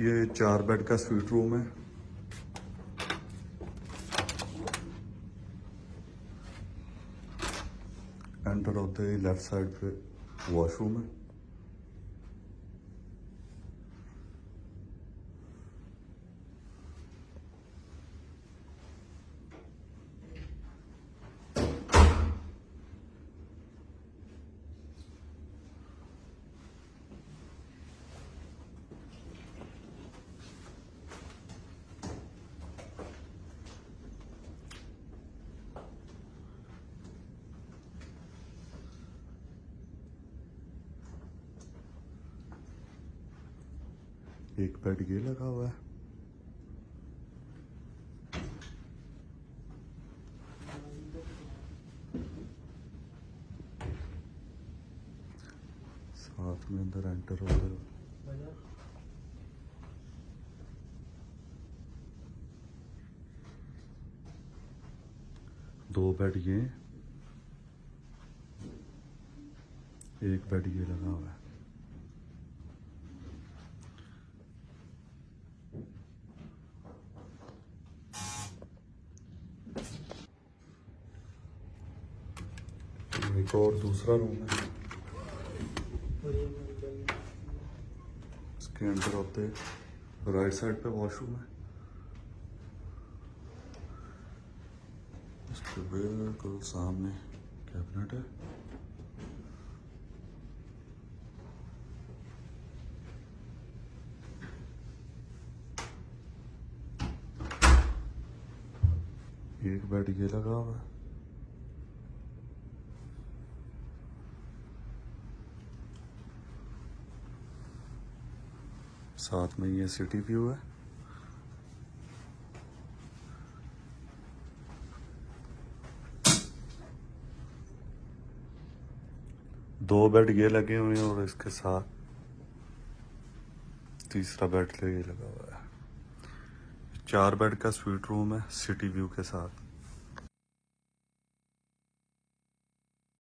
ये 4 बेड का suite room है। एंटर होते ही लेफ्ट साइड पे वॉशरूम है। एक बेड ये लगा हुआ है। साथ में अंदर एंटर होते हुए 2 बेड ये, एक बेड ये लगा हुआ है। एक और दूसरा रूम है। इसके अंदर होते राइट साइड पे वॉशरूम है। इसके बिल्कुल सामने कैबिनेट है। एक बेड ये लगा हुआ है। साथ में ये सिटी व्यू है। दो बेड ये लगे हुए हैं और इसके साथ तीसरा बेड ये लगा हुआ है। 4 बेड का स्वीट रूम है सिटी व्यू के साथ।